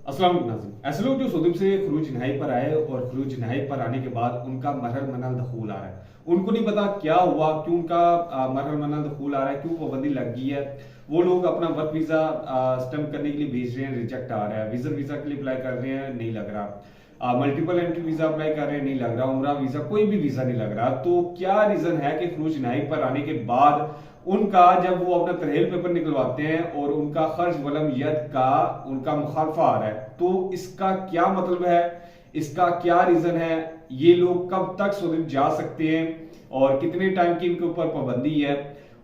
अस्सलाम वालेकुम नाज़रीन। ऐसे लोग जो सऊदी से खरूज नहाई पर आए और खरूज नहाई पर आने के बाद उनका मरहल मनल दखूल आ रहा है, उनको नहीं पता क्या हुआ, क्यों उनका मरहल मनल दखूल आ रहा है, क्यों पाबंदी लग गई है। वो लोग अपना वर्क वीजा स्टम्प करने के लिए भेज रहे हैं, रिजेक्ट आ रहा है। विजिट वीजा के लिए अप्लाई कर रहे हैं, नहीं लग रहा। मल्टीपल एंट्री वीजा अप्लाई कर रहे हैं, नहीं लग रहा। उम्रा वीजा, कोई भी वीजा नहीं लग रहा। तो क्या रीजन है कि खरूज नहाई पर आने के बाद उनका जब वो अपना तरहेल पेपर निकलवाते हैं और उनका खर्च वलम यद का उनका मुखालफा आ रहा है, तो इसका क्या मतलब है, इसका क्या रीजन है, ये लोग कब तक सऊदी जा सकते हैं और कितने टाइम की इनके ऊपर पाबंदी है,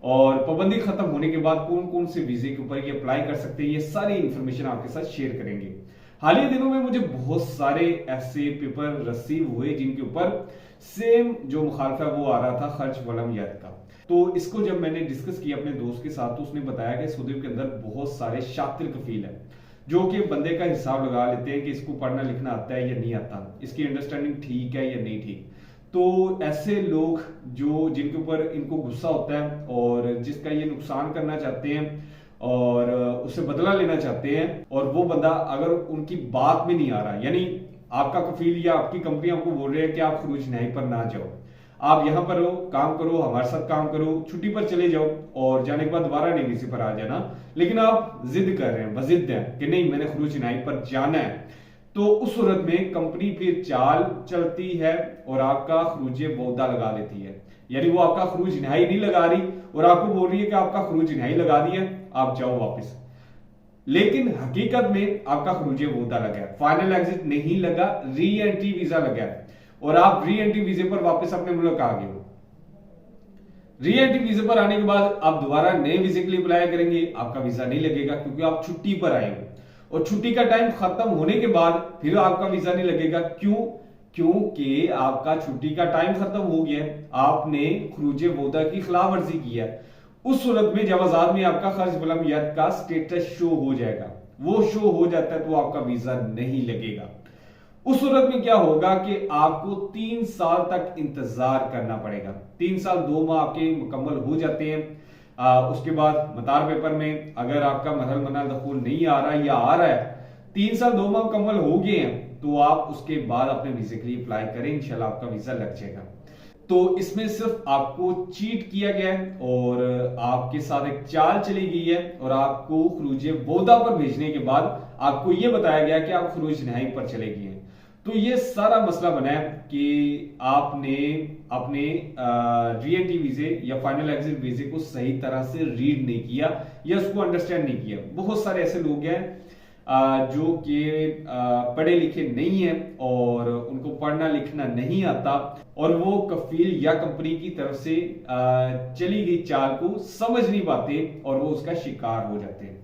और पाबंदी खत्म होने के बाद कौन कौन से वीजे के ऊपर ये अप्लाई कर सकते हैं, ये सारी इंफॉर्मेशन आपके साथ शेयर करेंगे। हालिया दिनों में मुझे बहुत सारे ऐसे पेपर रिसीव हुए जिनके ऊपर सेम जो मुखालफा वो आ रहा था खर्च वलम यद का। तो इसको जब मैंने डिस्कस किया अपने दोस्त के साथ, तो उसने बताया कि सऊदी के अंदर बहुत सारे शातिर कफील है जो कि बंदे का हिसाब लगा लेते हैं कि इसको पढ़ना लिखना आता है या नहीं आता, इसकी अंडरस्टैंडिंग ठीक है या नहीं ठीक। तो ऐसे लोग जो जिनके ऊपर इनको गुस्सा होता है और जिसका ये नुकसान करना चाहते हैं और उससे बदला लेना चाहते हैं, और वो बंदा अगर उनकी बात में नहीं आ रहा, यानी आपका कफील या आपकी कंपनी आपको बोल रही है कि आप खरूज नहाई पर ना जाओ, आप यहां पर रहो, काम करो, हमारे साथ काम करो, छुट्टी पर चले जाओ और जाने के बाद दोबारा नेवीसी पर आ जाना, लेकिन आप जिद कर रहे हैं, बजिद हैं कि नहीं मैंने खरूज नहाई पर जाना है, तो उस सूरत में कंपनी फिर चाल चलती है और आपका खरूज बौदा लगा लेती है। यानी वो आपका खरूज नहाई नहीं लगा रही और आपको बोल रही है कि आपका खरूज नहाई लगा दिया, आप जाओ वापस, लेकिन हकीकत में आपका खरूज बौदा लगा है, फाइनल एग्जिट नहीं लगा, री एंट्री वीजा लगा है और आप री एंट्री वीजे पर वापस अपने मुल्क आ गए हो। री एंट्री वीजे पर आने के बाद आप दोबारा नए वीजे के लिए अप्लाई करेंगे, आपका वीजा नहीं लगेगा क्योंकि आप छुट्टी पर आए हो, और छुट्टी का टाइम खत्म होने के बाद फिर आपका वीजा नहीं लगेगा। क्यों? क्योंकि आपका छुट्टी का टाइम खत्म हो गया है, आपने खरूज बौदा की खिलाफ वर्जी की है। उस सूरत में जवाजात में आपका खर्च वलम यद का स्टेटस शो हो जाएगा, वो शो हो जाता है तो आपका वीजा नहीं लगेगा। उस सूरत में क्या होगा कि आपको 3 साल तक इंतजार करना पड़ेगा। 3 साल 2 माह आपके मुकम्मल हो जाते हैं। उसके बाद मतार पेपर में अगर आपका मरहल मनल दखूल नहीं आ रहा या आ रहा है, 3 साल 2 माह मुकम्मल हो गए हैं, तो आप उसके बाद अपने वीजे के लिए अप्लाई करें, इंशाल्लाह आपका वीजा लग जाएगा। तो इसमें सिर्फ आपको चीट किया गया है और आपके साथ एक चाल चली गई है और आपको खरूज बौदा पर भेजने के बाद आपको यह बताया गया कि आप खरूज नहाई पर चले गए हैं। तो ये सारा मसला बना है कि आपने अपने री एंट्री वीजे या फाइनल एग्जिट वीजे को सही तरह से रीड नहीं किया या उसको अंडरस्टैंड नहीं किया। बहुत सारे ऐसे लोग हैं जो कि पढ़े लिखे नहीं है और उनको पढ़ना लिखना नहीं आता, और वो कफील या कंपनी की तरफ से चली गई चाल को समझ नहीं पाते और वो उसका शिकार हो जाते हैं।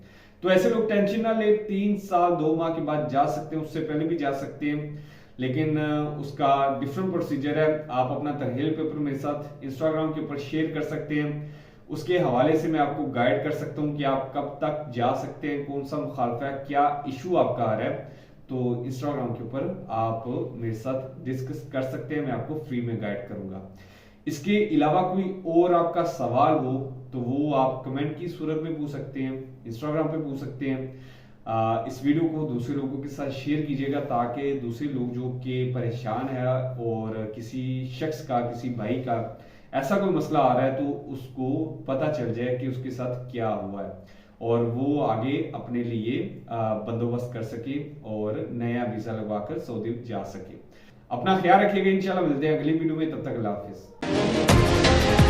तो ऐसे लोग टेंशन ना ले, 3 साल 2 माह के बाद जा सकते हैं, उससे पहले भी जा सकते हैं, लेकिन उसका डिफरेंट प्रोसीजर है। आप अपना तरहेल पेपर मेरे साथ इंस्टाग्राम के ऊपर शेयर कर सकते हैं, उसके हवाले से मैं आपको गाइड कर सकता हूं कि आप कब तक जा सकते हैं, कौन सा मुखालफा है, क्या इशू आपका आ रहा है। तो इंस्टाग्राम के ऊपर आप मेरे साथ डिस्कस कर सकते हैं, मैं आपको फ्री में गाइड करूंगा। इसके अलावा कोई और आपका सवाल हो तो वो आप कमेंट की सूरत में पूछ सकते हैं, इंस्टाग्राम पे पूछ सकते हैं। इस वीडियो को दूसरे लोगों के साथ शेयर कीजिएगा ताकि दूसरे लोग जो कि परेशान है और किसी शख्स का, किसी भाई का ऐसा कोई मसला आ रहा है तो उसको पता चल जाए कि उसके साथ क्या हुआ है और वो आगे अपने लिए बंदोबस्त कर सके और नया वीजा लगवाकर सऊदी जा सके। अपना ख्याल रखिएगा, इंशाल्लाह मिलते हैं अगली वीडियो में, तब तक अल्लाह हाफिज।